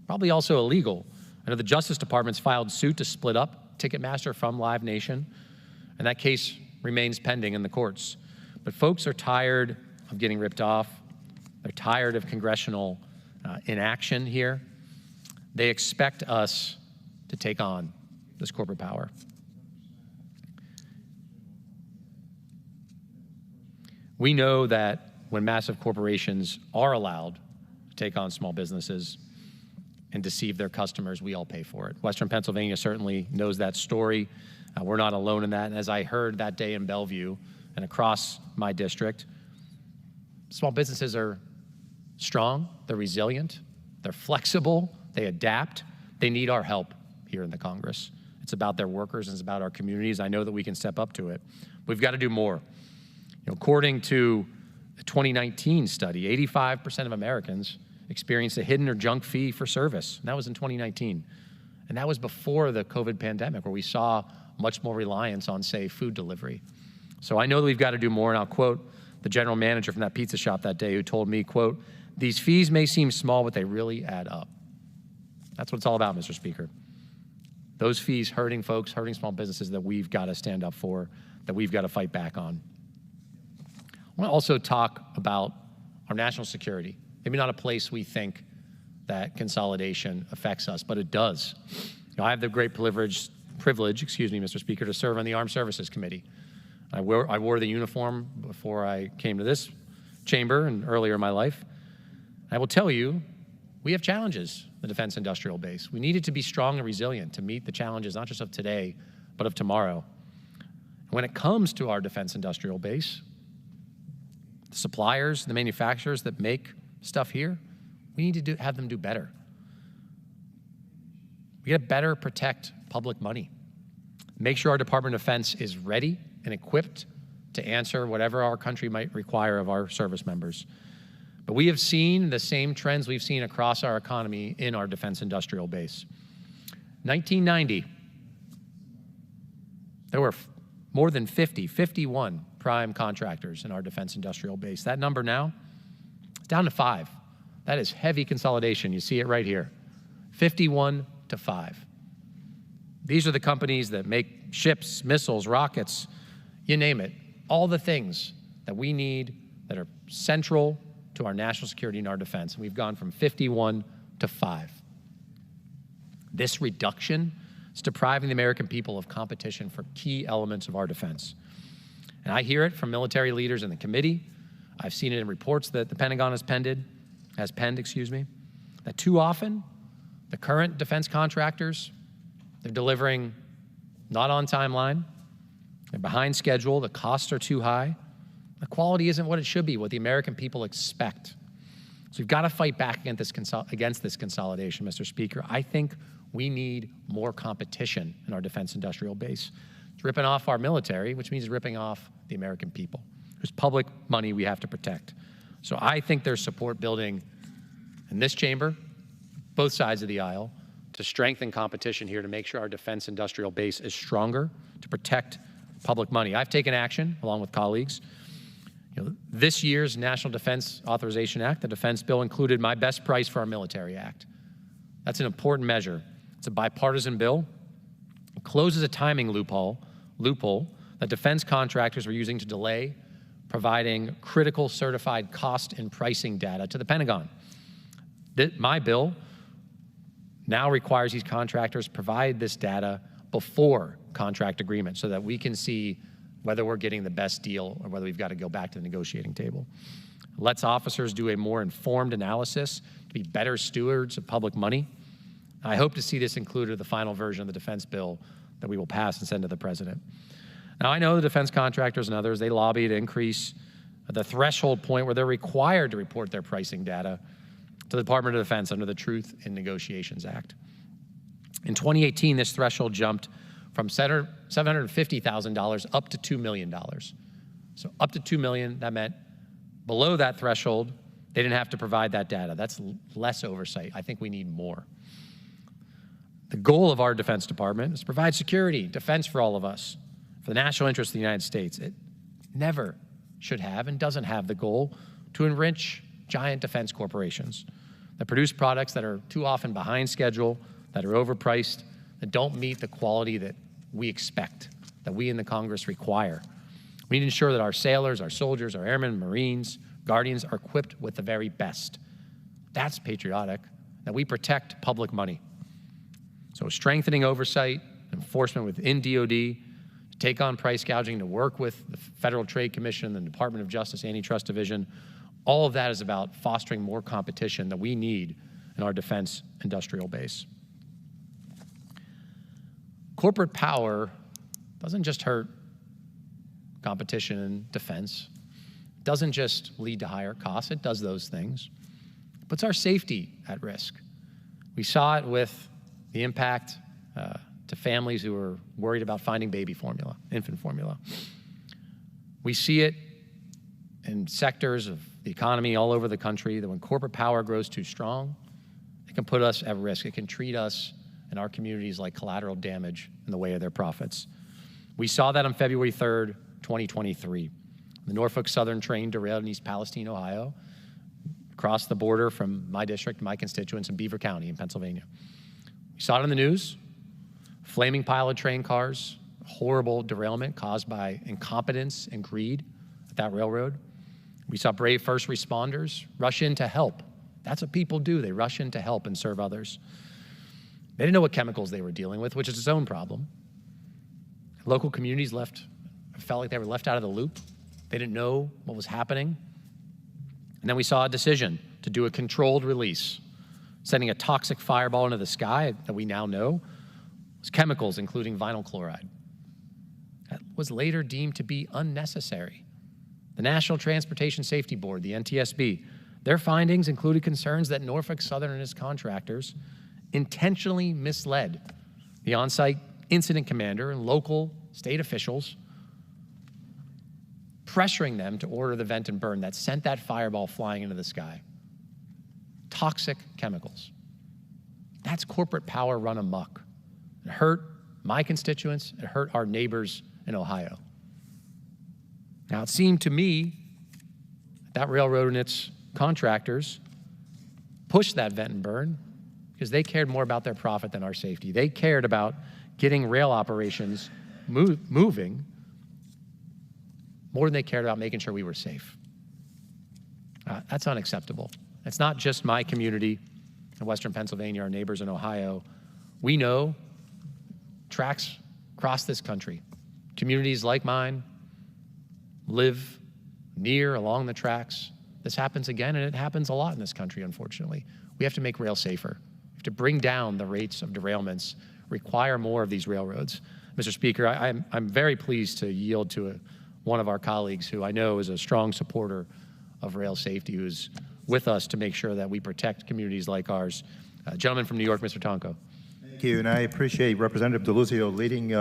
probably also illegal. I know the Justice Department's filed suit to split up Ticketmaster from Live Nation, and that case remains pending in the courts. But folks are tired of getting ripped off. They're tired of congressional in action here. They expect us to take on this corporate power. We know that when massive corporations are allowed to take on small businesses and deceive their customers, we all pay for it. Western Pennsylvania certainly knows that story. We're not alone in that. And as I heard that day in Bellevue and across my district, small businesses are strong, they're resilient, they're flexible, they adapt. They need our help here in the Congress. It's about their workers and it's about our communities. I know that we can step up to it. We've got to do more. According to a 2019 study, 85% of Americans experienced a hidden or junk fee for service. And that was in 2019. And that was before the COVID pandemic, where we saw much more reliance on, say, food delivery. So I know that we've got to do more, and I'll quote the general manager from that pizza shop that day who told me, quote, "These fees may seem small, but they really add up." That's what it's all about, Mr. Speaker. Those fees hurting folks, hurting small businesses that we've got to stand up for, that we've got to fight back on. I want to also talk about our national security. Maybe not a place we think that consolidation affects us, but it does. I have the great privilege, Mr. Speaker, to serve on the Armed Services Committee. I wore the uniform before I came to this chamber and earlier in my life. I will tell you, we have challenges, the defense industrial base. We need it to be strong and resilient to meet the challenges, not just of today, but of tomorrow. And when it comes to our defense industrial base, the suppliers, the manufacturers that make stuff here, we need to have them do better. We got to better protect public money. Make sure our Department of Defense is ready and equipped to answer whatever our country might require of our service members. But we have seen the same trends we've seen across our economy in our defense industrial base. 1990, there were more than 51 prime contractors in our defense industrial base. That number now is down to 5. That is heavy consolidation. You see it right here, 51 to 5. These are the companies that make ships, missiles, rockets, you name it, all the things that we need that are central to our national security and our defense. And we've gone from 51 to 5. This reduction is depriving the American people of competition for key elements of our defense. And I hear it from military leaders in the committee. I've seen it in reports that the Pentagon has penned, that too often the current defense contractors, they're delivering not on timeline, they're behind schedule, the costs are too high, the quality isn't what it should be, what the American people expect. So we've got to fight back against this consolidation, Mr. Speaker. I think we need more competition in our defense industrial base. It's ripping off our military, which means ripping off the American people, whose public money we have to protect. So I think there's support building in this chamber, both sides of the aisle, to strengthen competition here to make sure our defense industrial base is stronger, to protect public money. I've taken action, along with colleagues. This year's National Defense Authorization Act, the defense bill, included My Best Price for Our Military Act. That's an important measure. It's a bipartisan bill. It closes a timing loophole that defense contractors were using to delay providing critical certified cost and pricing data to the Pentagon. My bill now requires these contractors provide this data before contract agreement so that we can see whether we're getting the best deal or whether we've got to go back to the negotiating table. It lets officers do a more informed analysis to be better stewards of public money. I hope to see this included in the final version of the defense bill that we will pass and send to the president. Now, I know the defense contractors and others, they lobby to increase the threshold point where they're required to report their pricing data to the Department of Defense under the Truth in Negotiations Act. In 2018, this threshold jumped from $750,000 up to $2 million. So up to $2 million, that meant below that threshold, they didn't have to provide that data. That's less oversight. I think we need more. The goal of our Defense Department is to provide security, defense for all of us, for the national interest of the United States. It never should have and doesn't have the goal to enrich giant defense corporations that produce products that are too often behind schedule, that are overpriced, that don't meet the quality that we expect, that we in the Congress require. We need to ensure that our sailors, our soldiers, our airmen, Marines, Guardians are equipped with the very best That's patriotic, that we protect public money. So strengthening oversight, enforcement within DOD, to take on price gouging, to work with the Federal Trade Commission, the Department of Justice Antitrust Division, all of that is about fostering more competition that we need in our defense industrial base. Corporate power doesn't just hurt competition in defense. It doesn't just lead to higher costs. It does those things. It puts our safety at risk. We saw it with the impact to families who are worried about finding baby formula, infant formula. We see it in sectors of the economy all over the country that when corporate power grows too strong, it can put us at risk. It can treat us and our communities like collateral damage in the way of their profits. We saw that on February 3rd, 2023. The Norfolk Southern train derailed in East Palestine, Ohio, across the border from my district, my constituents in Beaver County in Pennsylvania. We saw it in the news, flaming pile of train cars, horrible derailment caused by incompetence and greed at that railroad. We saw brave first responders rush in to help. That's what people do. They rush in to help and serve others. They didn't know what chemicals they were dealing with, which is its own problem. Local communities felt like they were left out of the loop. They didn't know what was happening. And then we saw a decision to do a controlled release, sending a toxic fireball into the sky that we now know was chemicals, including vinyl chloride. That was later deemed to be unnecessary. The National Transportation Safety Board, the NTSB, their findings included concerns that Norfolk Southern and its contractors intentionally misled the on-site incident commander and local state officials, pressuring them to order the vent and burn that sent that fireball flying into the sky. Toxic chemicals. That's corporate power run amok. It hurt my constituents, it hurt our neighbors in Ohio. Now, it seemed to me that railroad and its contractors pushed that vent and burn because they cared more about their profit than our safety. They cared about getting rail operations moving more than they cared about making sure we were safe. That's unacceptable. It's not just my community in Western Pennsylvania, our neighbors in Ohio. We know tracks across this country. Communities like mine live near, along the tracks. This happens again, and it happens a lot in this country, unfortunately. We have to make rail safer. We have to bring down the rates of derailments, require more of these railroads. Mr. Speaker, I'm very pleased to yield to one of our colleagues who I know is a strong supporter of rail safety, who's with us to make sure that we protect communities like ours. Gentleman from New York, Mr. Tonko. Thank you, and I appreciate Representative DeLuzio leading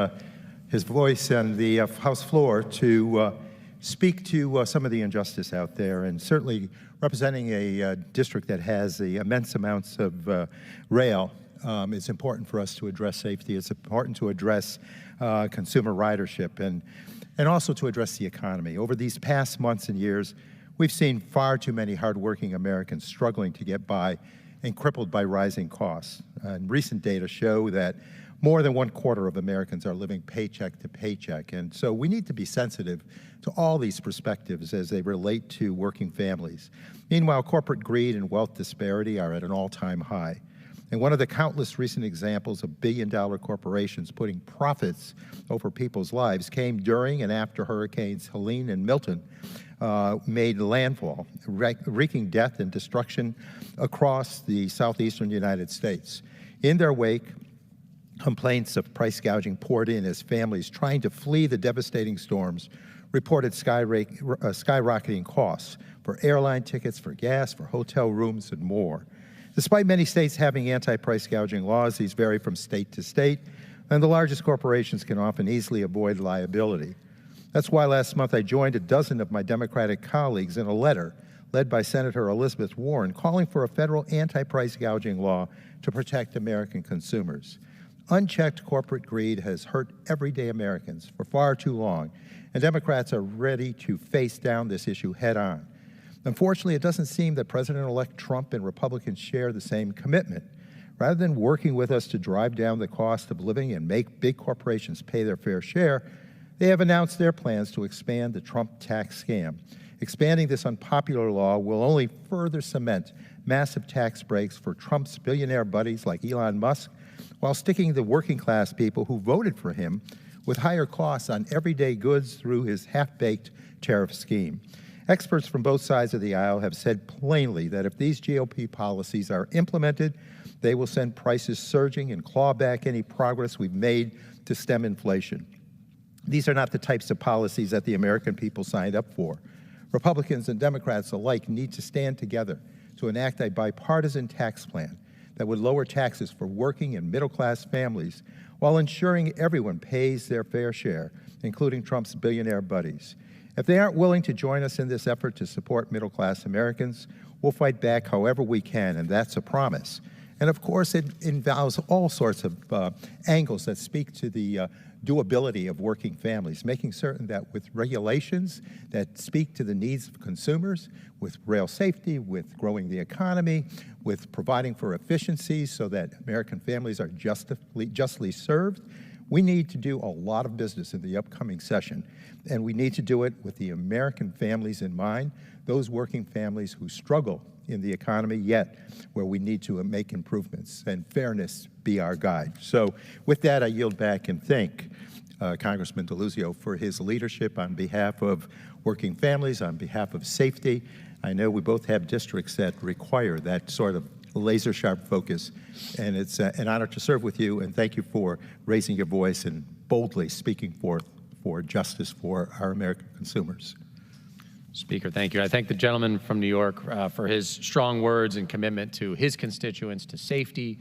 his voice on the House floor to speak to some of the injustice out there, and certainly representing a district that has the immense amounts of rail. It's important for us to address safety. It's important to address consumer ridership and also to address the economy. Over these past months and years, we've seen far too many hardworking Americans struggling to get by and crippled by rising costs. And recent data show that more than 1/4 of Americans are living paycheck to paycheck. And so we need to be sensitive to all these perspectives as they relate to working families. Meanwhile, corporate greed and wealth disparity are at an all-time high. And one of the countless recent examples of billion-dollar corporations putting profits over people's lives came during and after Hurricanes Helene and Milton made landfall, wreaking death and destruction across the southeastern United States. In their wake, complaints of price gouging poured in as families trying to flee the devastating storms reported skyrocketing costs for airline tickets, for gas, for hotel rooms, and more. Despite many states having anti-price gouging laws, these vary from state to state, and the largest corporations can often easily avoid liability. That's why last month I joined a dozen of my Democratic colleagues in a letter led by Senator Elizabeth Warren calling for a federal anti-price gouging law to protect American consumers. Unchecked corporate greed has hurt everyday Americans for far too long, and Democrats are ready to face down this issue head on. Unfortunately, it doesn't seem that President-elect Trump and Republicans share the same commitment. Rather than working with us to drive down the cost of living and make big corporations pay their fair share, they have announced their plans to expand the Trump tax scam Expanding this unpopular law will only further cement massive tax breaks for Trump's billionaire buddies like Elon Musk, while sticking the working class people who voted for him with higher costs on everyday goods through his half-baked tariff scheme. Experts from both sides of the aisle have said plainly that if these GOP policies are implemented, they will send prices surging and claw back any progress we've made to stem inflation. These are not the types of policies that the American people signed up for. Republicans and Democrats alike need to stand together to enact a bipartisan tax plan that would lower taxes for working and middle-class families while ensuring everyone pays their fair share, including Trump's billionaire buddies. If they aren't willing to join us in this effort to support middle-class Americans, we'll fight back however we can, and that's a promise. And of course, it involves all sorts of angles that speak to the doability of working families, making certain that with regulations that speak to the needs of consumers, with rail safety, with growing the economy, with providing for efficiencies so that American families are justly served, we need to do a lot of business in the upcoming session, and we need to do it with the American families in mind, those working families who struggle in the economy, yet where we need to make improvements, and fairness be our guide. So with that, I yield back and thank Congressman DeLuzio for his leadership on behalf of working families, on behalf of safety. I know we both have districts that require that sort of laser-sharp focus, and it's an honor to serve with you, and thank you for raising your voice and boldly speaking forth for justice for our American consumers. Speaker, thank you. I thank the gentleman from New York for his strong words and commitment to his constituents, to safety,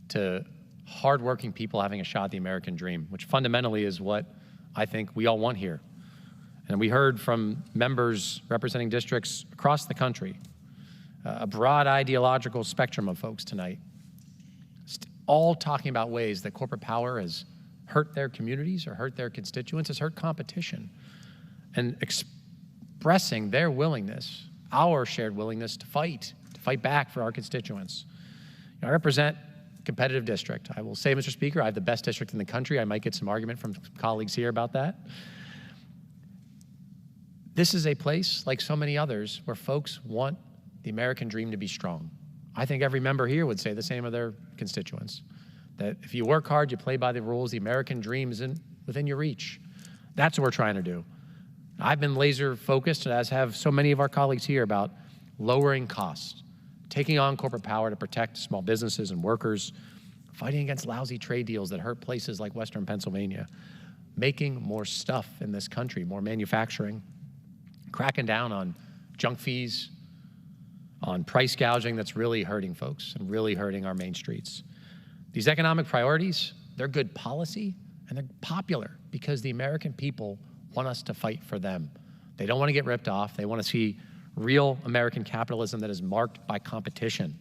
to hardworking people having a shot at the American dream, which fundamentally is what I think we all want here. And we heard from members representing districts across the country, a broad ideological spectrum of folks tonight, all talking about ways that corporate power has hurt their communities or hurt their constituents, has hurt competition, and expressing their willingness, our shared willingness to fight back for our constituents. I represent a competitive district. I will say, Mr. Speaker, I have the best district in the country. I might get some argument from colleagues here about that. This is a place, like so many others, where folks want the American dream to be strong. I think every member here would say the same of their constituents, that if you work hard, you play by the rules, the American dream is within your reach. That's what we're trying to do. I've been laser focused, as have so many of our colleagues here, about lowering costs, taking on corporate power to protect small businesses and workers, fighting against lousy trade deals that hurt places like Western Pennsylvania, making more stuff in this country, more manufacturing, cracking down on junk fees, on price gouging that's really hurting folks and really hurting our main streets. These economic priorities, they're good policy and they're popular because the American people want us to fight for them. They don't want to get ripped off. They want to see real American capitalism that is marked by competition.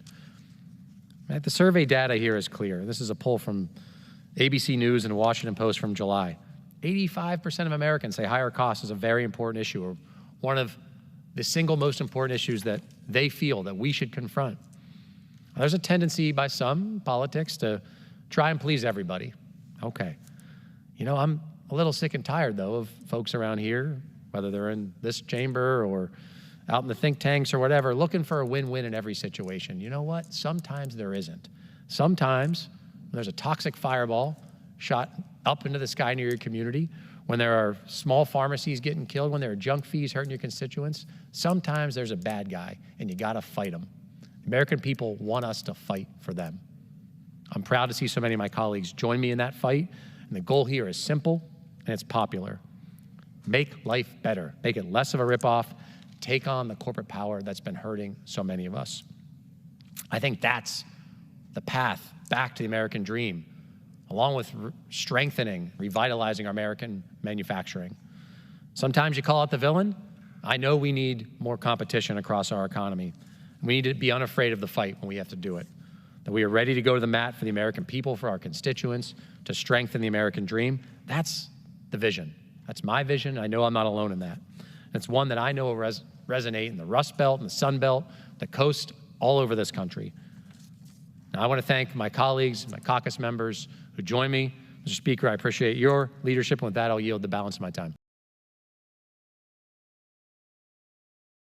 Right? The survey data here is clear. This is a poll from ABC News and Washington Post from July. 85% of Americans say higher costs is a very important issue, or one of the single most important issues that they feel that we should confront. There's a tendency by some politics to try and please everybody. Okay. You know, I'm a little sick and tired, though, of folks around here, whether they're in this chamber or out in the think tanks or whatever, looking for a win-win in every situation. You know what? Sometimes there isn't. Sometimes when there's a toxic fireball shot up into the sky near your community, when there are small pharmacies getting killed, when there are junk fees hurting your constituents, sometimes there's a bad guy, and you gotta fight him. American people want us to fight for them. I'm proud to see so many of my colleagues join me in that fight, and the goal here is simple, and it's popular. Make life better. Make it less of a ripoff. Take on the corporate power that's been hurting so many of us. I think that's the path back to the American dream, along with strengthening, revitalizing our American manufacturing. Sometimes you call out the villain. I know we need more competition across our economy. We need to be unafraid of the fight when we have to do it. That we are ready to go to the mat for the American people, for our constituents, to strengthen the American dream. That's the vision. That's my vision. I know I'm not alone in that. It's one that I know will resonate in the Rust Belt and the Sun Belt, the coast, all over this country. Now, I want to thank my colleagues, my caucus members who join me. Mr. Speaker, I appreciate your leadership, and with that, I'll yield the balance of my time.